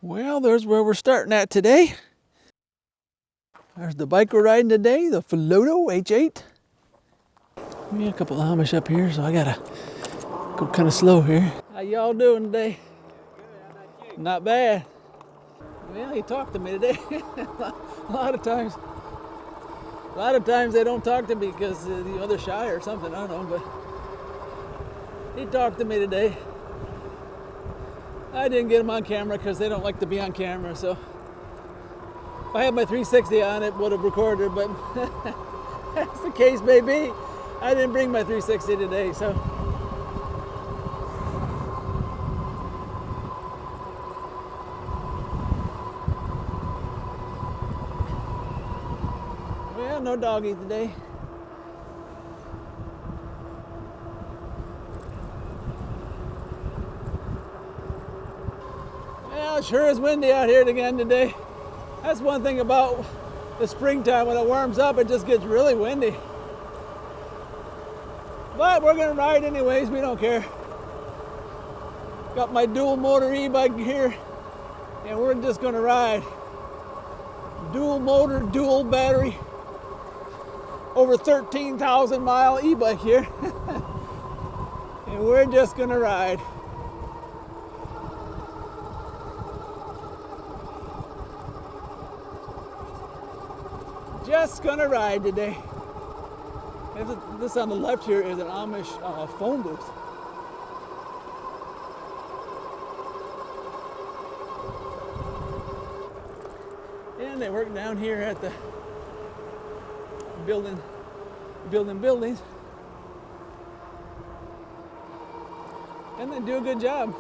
Well, there's where we're starting at today. There's the bike we're riding today, the Philodo H8. We got a couple of Amish up here, so I gotta go kind of slow here. How y'all doing today? Not bad. Well, he talked to me today. a lot of times they don't talk to me because they're shy or something. I don't know, but he talked to me today. I didn't get him on camera because they don't like to be on camera. So if I had my 360 on, it would have recorded. But as the case may be, I didn't bring my 360 today. So. Well, no doggy today. Well, it sure is windy out here again today. That's one thing about the springtime. When it warms up, it just gets really windy. But we're gonna ride anyways, we don't care. Got my dual motor e-bike here, and we're just gonna ride. Dual motor, dual battery, over 13,000 mile e-bike here. And we're just gonna ride. Just gonna ride today. This on the left here is an Amish phone booth. And they work down here at the building buildings. And they do a good job.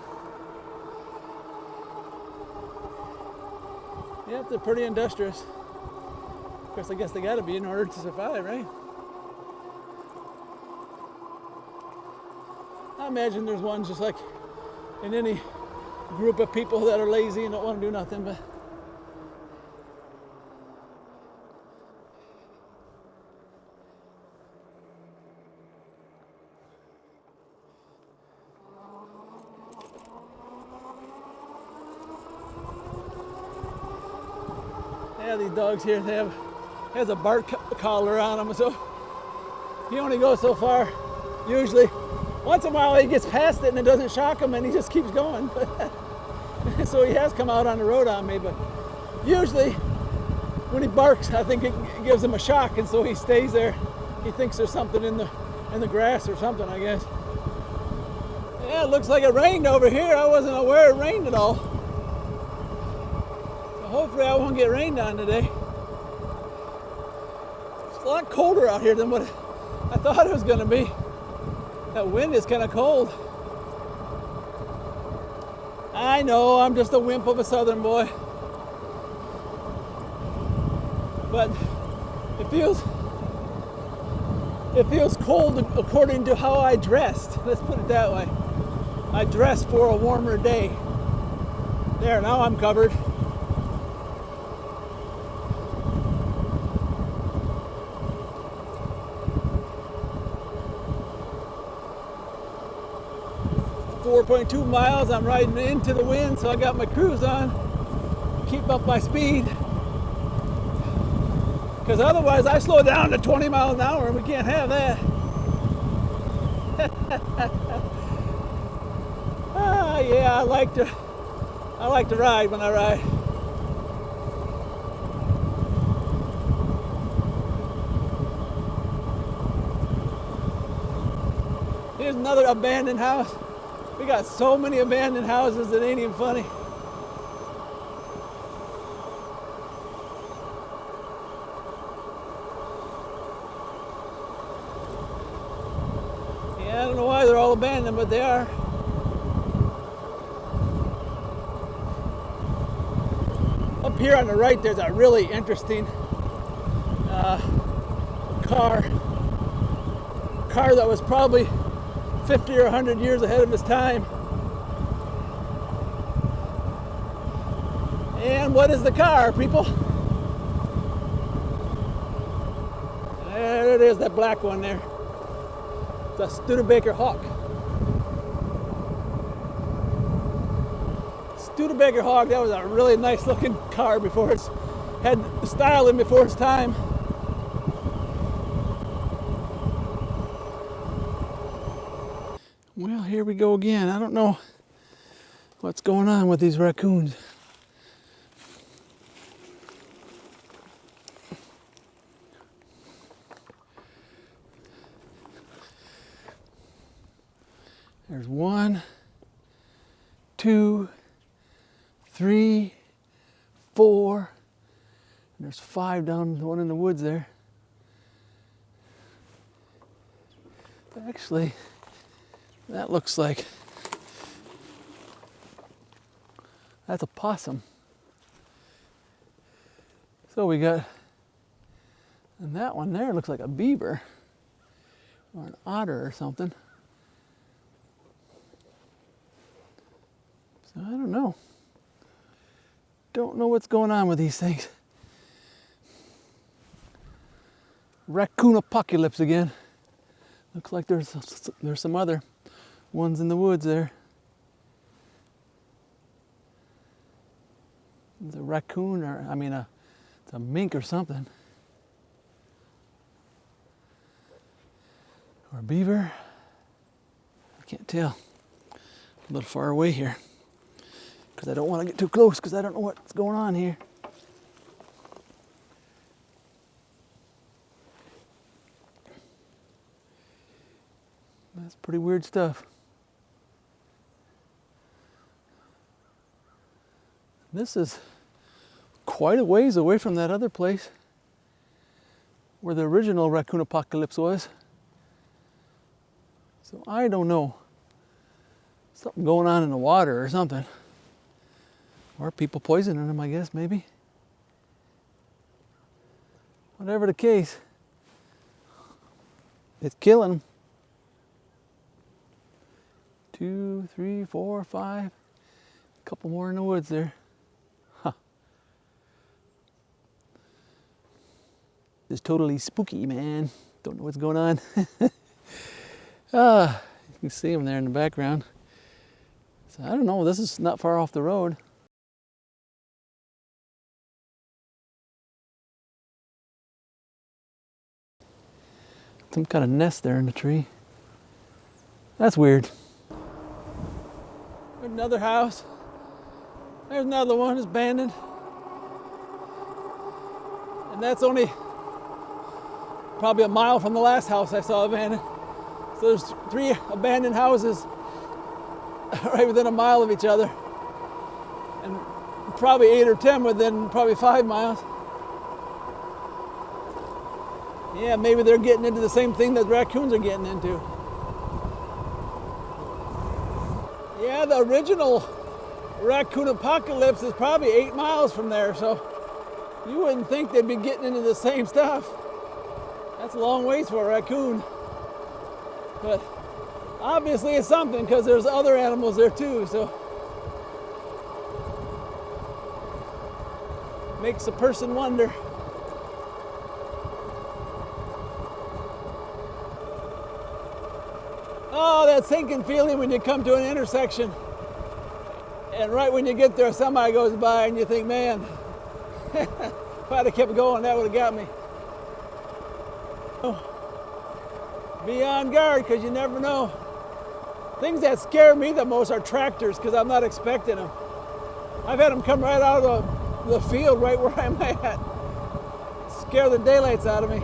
Yep, they're pretty industrious. Of course, I guess they gotta be in order to survive, right? I imagine there's one just like in any group of people that are lazy and don't want to do nothing, but yeah, these dogs here, has a bark collar on them, so he only goes so far. Usually, once in a while he gets past it and it doesn't shock him and he just keeps going. So he has come out on the road on me, but usually when he barks, I think it gives him a shock, and so he stays there. He thinks there's something in the grass or something, I guess. Yeah, it looks like it rained over here. I wasn't aware it rained at all. Hopefully I won't get rained on today. It's a lot colder out here than what I thought it was going to be. That wind is kind of cold. I know, I'm just a wimp of a southern boy. But it feels cold according to how I dressed. Let's put it that way. I dressed for a warmer day. There, now I'm covered. .2 miles, I'm riding into the wind, so I got my cruise on, keep up my speed, because otherwise I slow down to 20 miles an hour and we can't have that. Yeah, I like to ride when I ride. Here's another abandoned house. We got so many abandoned houses that ain't even funny. Yeah, I don't know why they're all abandoned, but they are. Up here on the right, there's a really interesting car that was probably 50 or 100 years ahead of his time. And what is the car, people? There it is, that black one there. It's a Studebaker Hawk. Studebaker Hawk, that was a really nice looking car before it's had styling before its time. Well, here we go again. I don't know what's going on with these raccoons. There's 1, 2, 3, 4, and there's 5 down the one in the woods there. Actually, that looks like that's a possum. So we got, and that one there looks like a beaver or an otter or something. So I don't know. Don't know what's going on with these things. Raccoon Apocalypse again. Looks like there's some other ones in the woods there. It's a raccoon, or I mean, it's a mink or something. Or a beaver. I can't tell. A little far away here, because I don't want to get too close, because I don't know what's going on here. That's pretty weird stuff. This is quite a ways away from that other place where the original Raccoon Apocalypse was. So I don't know. Something going on in the water or something. Or people poisoning them, I guess, maybe. Whatever the case, it's killing them. 2, 3, 4, 5. A couple more in the woods there. Huh. It's totally spooky, man. Don't know what's going on. You can see them there in the background. So I don't know, this is not far off the road. Some kind of nest there in the tree. That's weird. Another house. There's another one, it's abandoned. And that's only probably a mile from the last house I saw abandoned. So there's 3 abandoned houses right within a mile of each other. And probably 8 or 10 within probably 5 miles. Yeah, maybe they're getting into the same thing that raccoons are getting into. Yeah, the original Raccoon Apocalypse is probably 8 miles from there, so you wouldn't think they'd be getting into the same stuff. That's a long ways for a raccoon. But obviously it's something, because there's other animals there too, so makes a person wonder. Oh, that sinking feeling when you come to an intersection and right when you get there somebody goes by and you think, man, if I'd have kept going, that would have got me. Be on guard, because you never know. Things that scare me the most are tractors, because I'm not expecting them. I've had them come right out of the field right where I'm at. Scare the daylights out of me.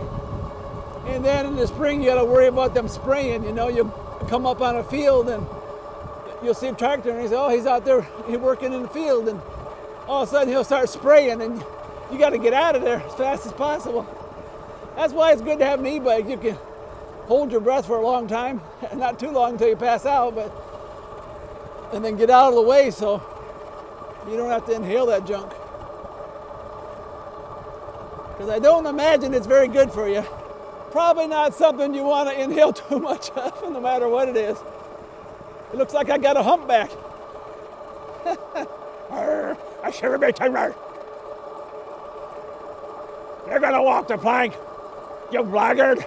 And then in the spring you got to worry about them spraying. You know, you come up on a field and you'll see a tractor and you say, oh, he's out there, he's working in the field, and all of a sudden he'll start spraying and you got to get out of there as fast as possible. That's why it's good to have an e-bike. You can hold your breath for a long time, not too long until you pass out, and then get out of the way so you don't have to inhale that junk. Because I don't imagine it's very good for you. Probably not something you want to inhale too much of, no matter what it is. It looks like I got a humpback. I shiver my timber. You're gonna walk the plank, you blackguard.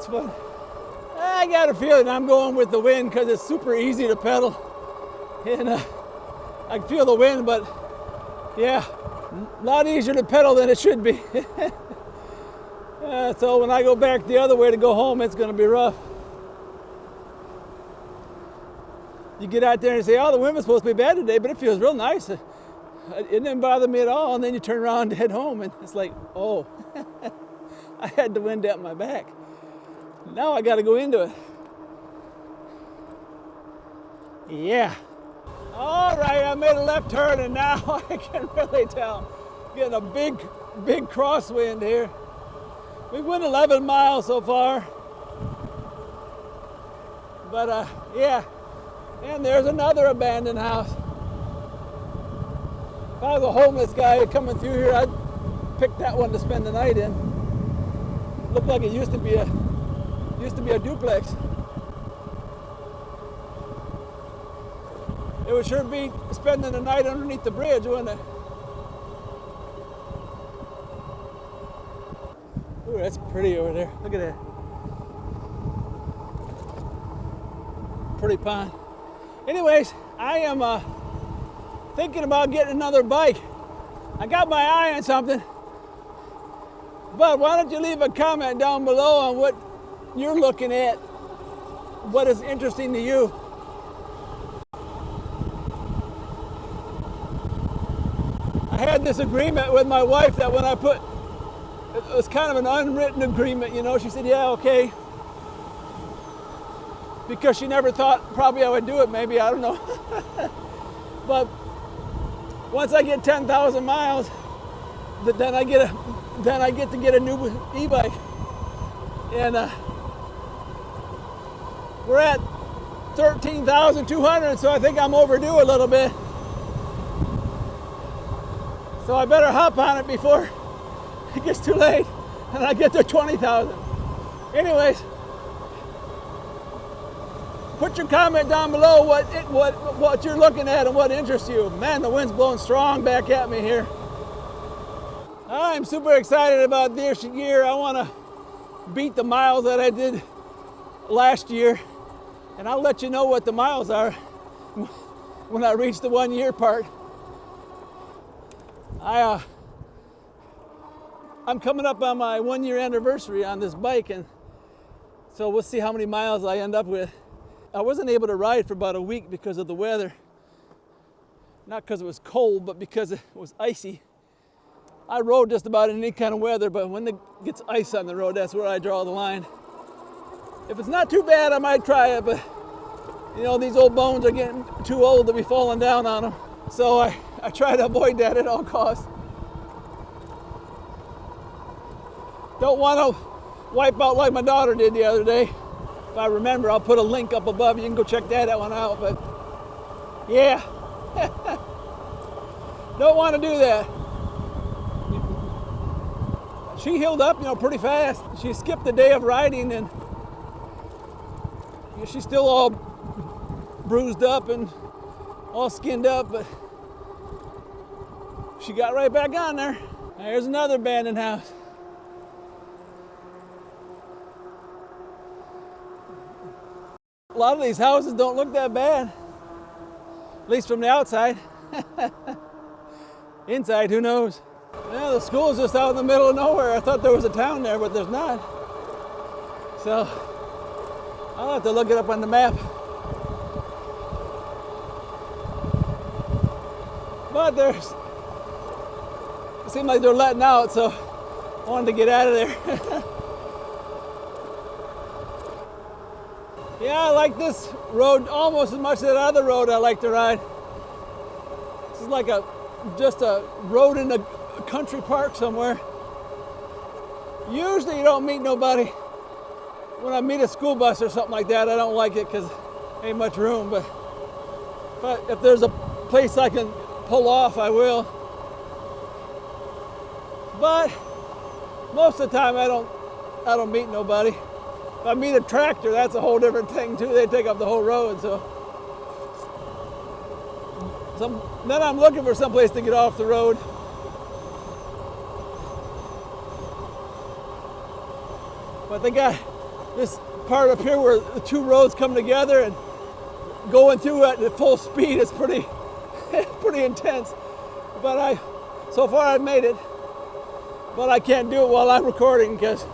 that's fun. I got a feeling I'm going with the wind because it's super easy to pedal. And I can feel the wind, but yeah, a lot easier to pedal than it should be. So when I go back the other way to go home, it's going to be rough. You get out there and say, oh, the wind was supposed to be bad today, but it feels real nice. It didn't bother me at all. And then you turn around and head home, and it's like, oh, I had the wind at my back. Now I got to go into it. Yeah. All right, I made a left turn, and now I can really tell. Getting a big crosswind here. We went 11 miles so far. But yeah, and there's another abandoned house. If I was a homeless guy coming through here, I'd pick that one to spend the night in. Looked like it used to be a duplex. It would sure be spending the night underneath the bridge, wouldn't it? Ooh, that's pretty over there. Look at that. Pretty pond. Anyways, I am thinking about getting another bike. I got my eye on something. But why don't you leave a comment down below on what you're looking at, what is interesting to you. I had this agreement with my wife that when I put, it was kind of an unwritten agreement, you know, she said, yeah, okay. Because she never thought probably I would do it, maybe, I don't know. But once I get 10,000 miles, then I get to get a new e-bike. And we're at 13,200, so I think I'm overdue a little bit. So I better hop on it before it gets too late and I get to 20,000. Anyways, put your comment down below what you're looking at and what interests you. Man, the wind's blowing strong back at me here. I'm super excited about this year. I want to beat the miles that I did last year, and I'll let you know what the miles are when I reach the 1 year part. I'm coming up on my 1 year anniversary on this bike, and so we'll see how many miles I end up with. I wasn't able to ride for about a week because of the weather. Not because it was cold, but because it was icy. I rode just about in any kind of weather, but when it gets ice on the road, that's where I draw the line. If it's not too bad, I might try it, but you know, these old bones are getting too old to be falling down on them. So I try to avoid that at all costs. Don't want to wipe out like my daughter did the other day. If I remember, I'll put a link up above. You can go check that one out, but yeah. Don't want to do that. She healed up, you know, pretty fast. She skipped a day of riding, and she's still all bruised up and all skinned up, but she got right back on there. There's another abandoned house. A lot of these houses don't look that bad, at least from the outside. Inside, who knows? Yeah, the school's just out in the middle of nowhere. I thought there was a town there, but there's not. So I'll have to look it up on the map. But it seems like they're letting out, so I wanted to get out of there. Yeah, I like this road almost as much as that other road I like to ride. This is like just a road in a country park somewhere. Usually you don't meet nobody. When I meet a school bus or something like that, I don't like it because ain't much room, but if there's a place I can pull off, I will. But most of the time I don't meet nobody. If I meet a tractor, that's a whole different thing too. They take up the whole road, so then I'm looking for someplace to get off the road. But they got this part up here where the two roads come together, and going through it at full speed is pretty pretty intense. But so far I've made it, but I can't do it while I'm recording because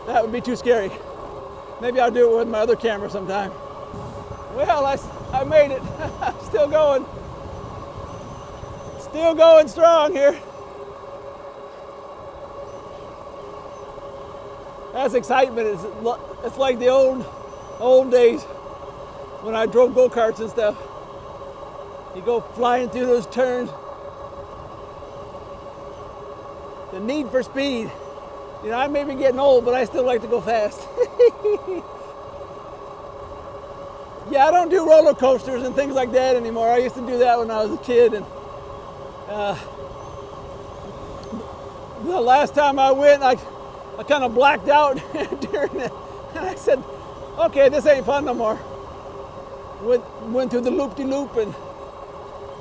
that would be too scary. Maybe I'll do it with my other camera sometime. Well, I made it. I'm still going. Still going strong here. That's excitement. It's like the old days when I drove go-karts and stuff. You go flying through those turns. The need for speed. You know, I may be getting old, but I still like to go fast. Yeah, I don't do roller coasters and things like that anymore. I used to do that when I was a kid, and the last time I went, I kind of blacked out during it, and I said, "Okay, this ain't fun no more." Went through the loop-de-loop, and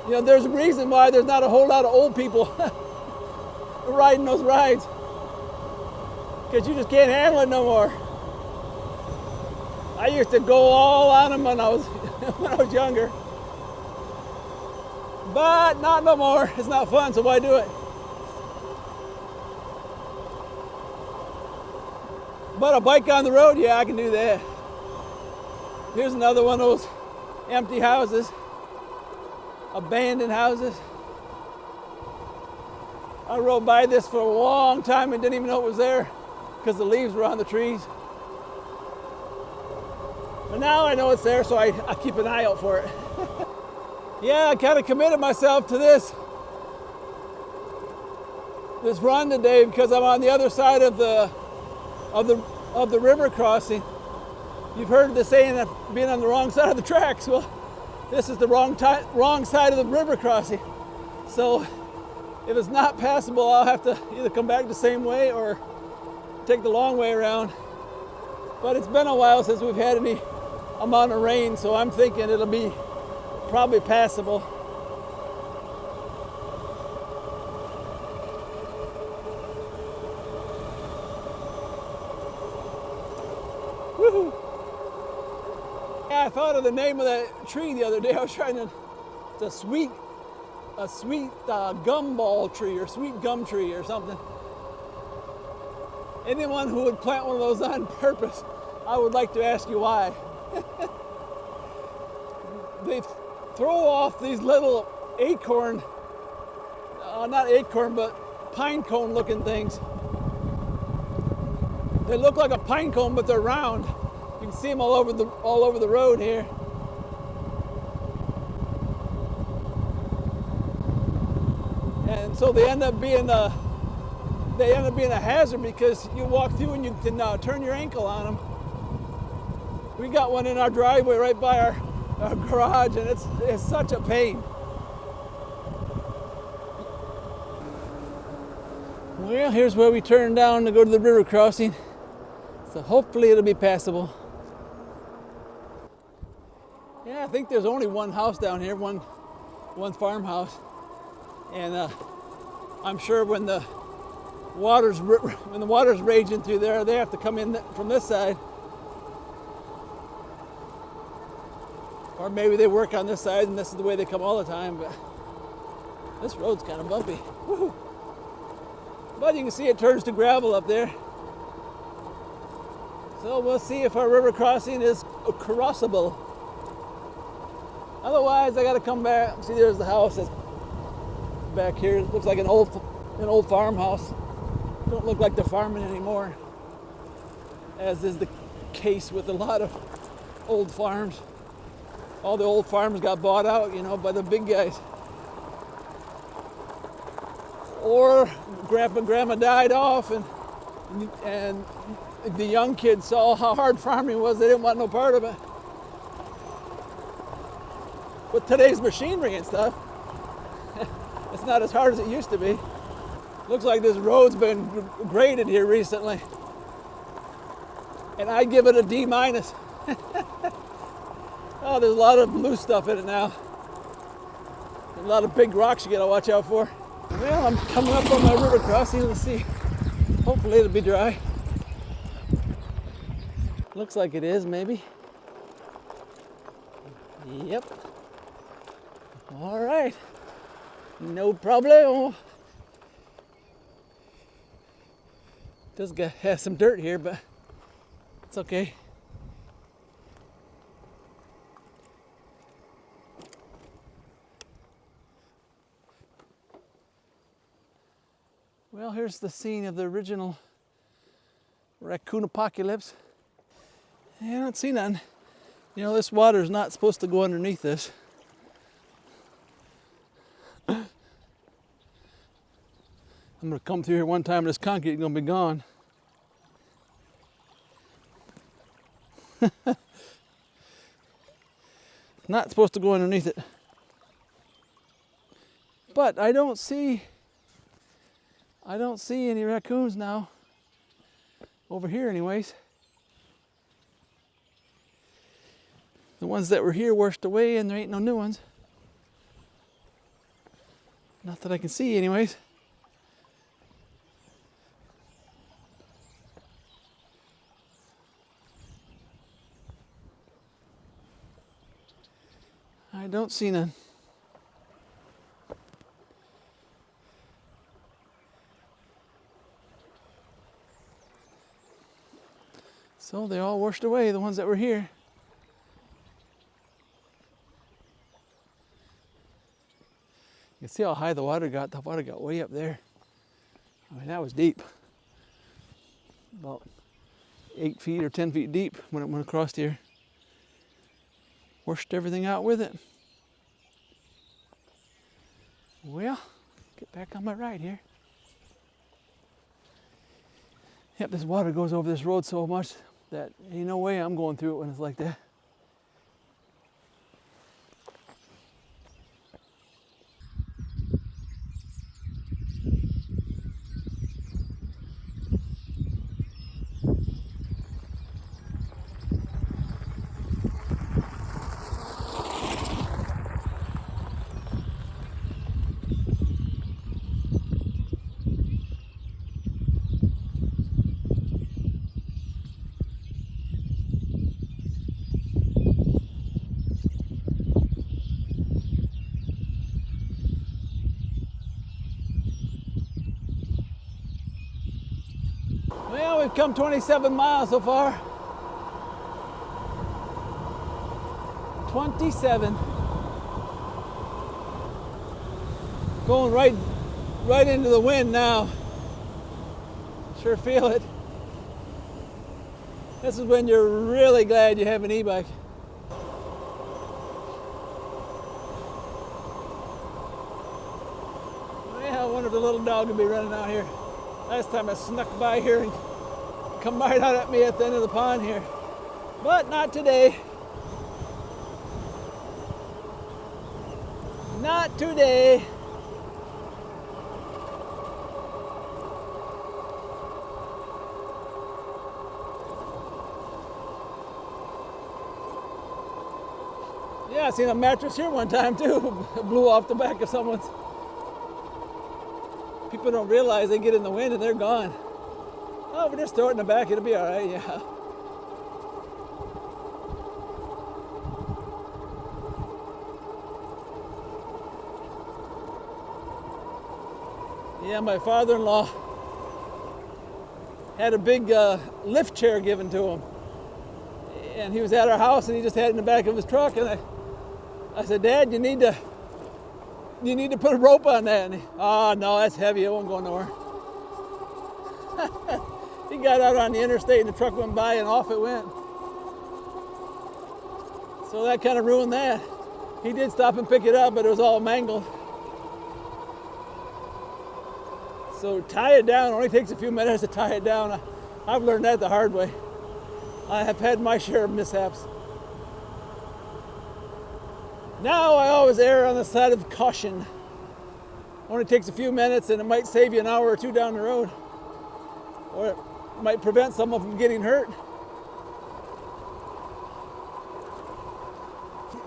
you know, there's a reason why there's not a whole lot of old people riding those rides, because you just can't handle it no more. I used to go all on them when I was younger, but not no more. It's not fun, so why do it? But a bike on the road, yeah, I can do that. Here's another one of those empty houses, abandoned houses. I rode by this for a long time and didn't even know it was there because the leaves were on the trees. But now I know it's there, so I keep an eye out for it. Yeah, I kind of committed myself to this run today because I'm on the other side of the river crossing. You've heard the saying that being on the wrong side of the tracks. Well, this is the wrong side of the river crossing. So if it's not passable, I'll have to either come back the same way or take the long way around. But it's been a while since we've had any amount of rain, so I'm thinking it'll be probably passable. Woohoo! Yeah, I thought of the name of that tree the other day. I was trying to, it's a sweet gumball tree or sweet gum tree or something. Anyone who would plant one of those on purpose, I would like to ask you why. They throw off these little acorn, not acorn, but pine cone looking things. They look like a pine cone, but they're round. You can see them all over the road here. And so they end up being a hazard because you walk through and you can turn your ankle on them. We got one in our driveway right by our garage, and it's such a pain. Well, here's where we turn down to go to the river crossing. So hopefully it'll be passable. Yeah, I think there's only one house down here, one farmhouse. And I'm sure when the water's raging through there, they have to come in from this side. Or maybe they work on this side and this is the way they come all the time, but this road's kind of bumpy. Woo-hoo. But you can see it turns to gravel up there. So we'll see if our river crossing is crossable. Otherwise, I gotta come back. See, there's the house that's back here. It looks like an old farmhouse. Don't look like they're farming anymore, as is the case with a lot of old farms. All the old farms got bought out, you know, by the big guys. Or Grandpa and Grandma died off, and the young kids saw how hard farming was. They didn't want no part of it. With today's machinery and stuff, it's not as hard as it used to be. Looks like this road's been graded here recently, and I give it a D-. Oh, there's a lot of loose stuff in it now. There's a lot of big rocks you gotta watch out for. Well, I'm coming up on my river crossing. Let's see. Hopefully it'll be dry. Looks like it is, maybe. Yep. All right. No problem. Does have some dirt here, but it's okay. Well, here's the scene of the original Raccoon Apocalypse. I don't see none. You know, this water is not supposed to go underneath this. I'm gonna come through here one time and this concrete is gonna be gone. Not supposed to go underneath it. But I don't see any raccoons now. Over here anyways. The ones that were here washed away and there ain't no new ones. Not that I can see anyways. I don't see none. So they all washed away, the ones that were here. You can see how high the water got. The water got way up there. I mean, that was deep. About 8 feet or 10 feet deep when it went across here. Washed everything out with it. Well, get back on my ride here. Yep, this water goes over this road so much that ain't no way I'm going through it when it's like that. Well, we've come 27 miles so far. 27. Going right into the wind now. Sure feel it. This is when you're really glad you have an e-bike. Well, I wonder if the little dog will be running out here. Last time I snuck by here and come right out at me at the end of the pond here. But not today. Not today. Yeah, I seen a mattress here one time too. Blew off the back of someone's. People don't realize they get in the wind and they're gone. Oh, but just throw it in the back, it'll be all right, yeah. Yeah, my father-in-law had a big lift chair given to him. And he was at our house and he just had it in the back of his truck. And I said, Dad, you need to put a rope on that. And oh, no, that's heavy, it won't go nowhere. He got out on the interstate and the truck went by and off it went. So that kind of ruined that. He did stop and pick it up, but it was all mangled. So tie it down, it only takes a few minutes to tie it down. I've learned that the hard way. I have had my share of mishaps. Now I always err on the side of caution. Only takes a few minutes and it might save you an hour or two down the road. Or it might prevent someone from getting hurt.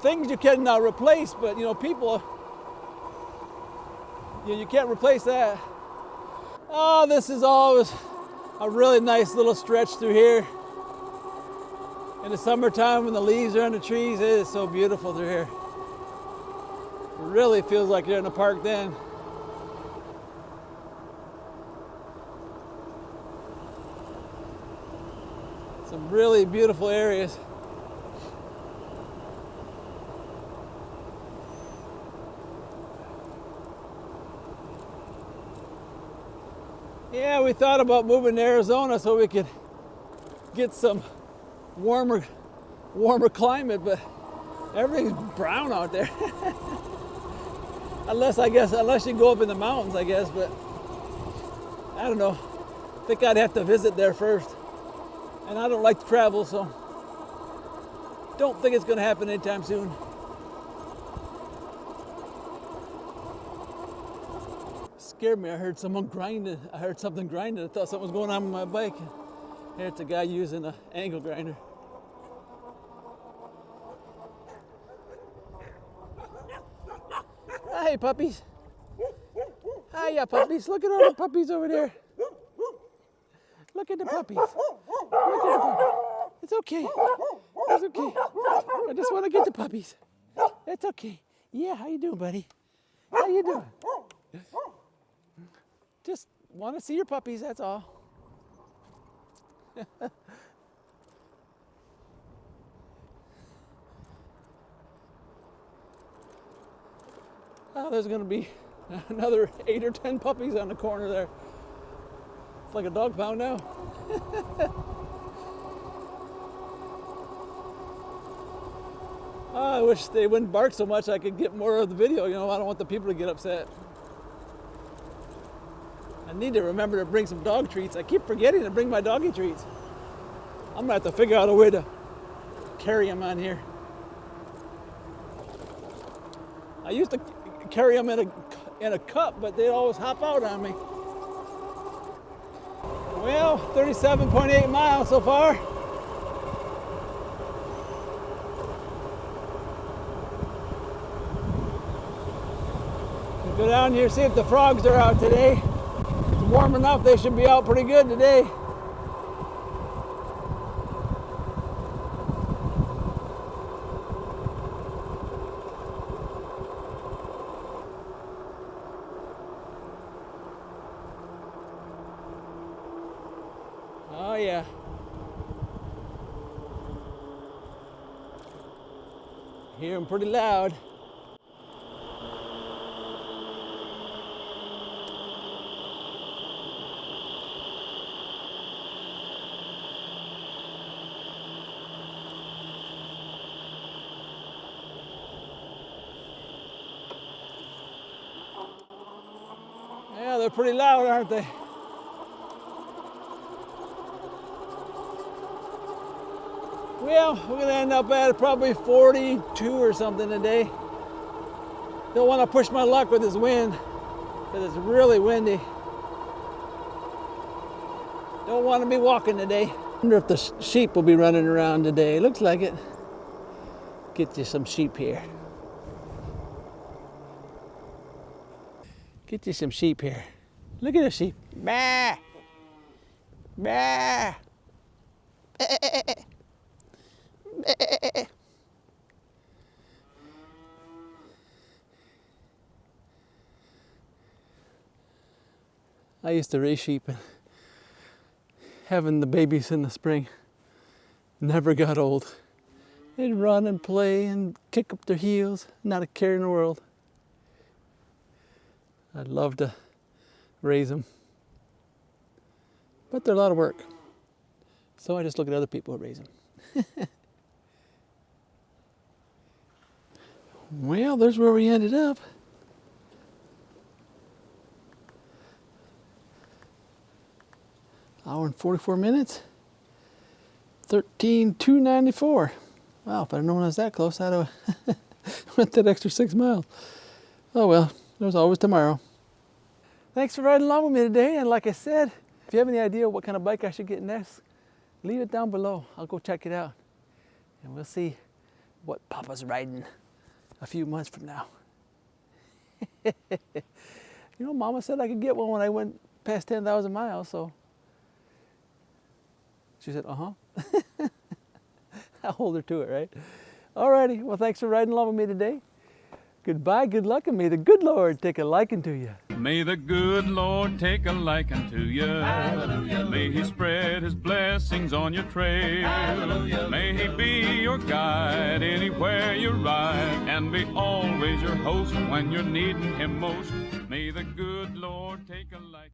Things you can replace, but people, you can't replace that. Oh, this is always a really nice little stretch through here. In the summertime when the leaves are on the trees, it is so beautiful through here. It really feels like you're in a park then. Some really beautiful areas. Yeah, we thought about moving to Arizona so we could get some warmer climate, but everything's brown out there. unless you go up in the mountains, I guess, but I don't know. I think I'd have to visit there first. And I don't like to travel, so don't think it's gonna happen anytime soon. Scared me. I heard someone grinding. I heard something grinding. I thought something was going on with my bike. Here it's a guy using an angle grinder. Hi, puppies. Hiya, puppies. Look at all the puppies over there. Look at the puppies. Look at the puppies. It's okay. It's okay. I just want to get the puppies. It's okay. Yeah, how you doing, buddy? How you doing? Just want to see your puppies, that's all. Oh, there's going to be another 8 or 10 puppies on the corner there. It's like a dog pound now. Oh, I wish they wouldn't bark so much. I could get more of the video. You know, I don't want the people to get upset. I need to remember to bring some dog treats. I keep forgetting to bring my doggy treats. I'm gonna have to figure out a way to carry them on here. I used to carry them in a cup, but they'd always hop out on me. Well, 37.8 miles so far. We'll go down here, see if the frogs are out today. It's warm enough, they should be out pretty good today. Oh yeah. Hear them pretty loud. Yeah, they're pretty loud, aren't they? Well, we're going to end up at probably 42 or something today. Don't want to push my luck with this wind because it's really windy. Don't want to be walking today. I wonder if the sheep will be running around today. Looks like it. Get you some sheep here. Get you some sheep here. Look at the sheep. Bah! Bah! I used to raise sheep, and having the babies in the spring never got old. They'd run and play and kick up their heels, not a care in the world. I'd love to raise them, but they're a lot of work. So I just look at other people who raise them. Well, there's where we ended up. Hour and 44 minutes. 13,294. Wow, if I'd known I was that close, I'd have went that extra 6 miles. Oh well, there's always tomorrow. Thanks for riding along with me today. And like I said, if you have any idea what kind of bike I should get next, leave it down below. I'll go check it out. And we'll see what Papa's riding a few months from now. You know, Mama said I could get one when I went past 10,000 miles, so. She said, uh-huh. hold her to it, right? Alrighty, well, thanks for riding along with me today. Goodbye, good luck, and may the good Lord take a liking to you. May the good Lord take a liking to you. Hallelujah. May He spread His blessings on your trail. Hallelujah. May He be your guide anywhere you ride, and be always your host when you're needing Him most. May the good Lord take a liking.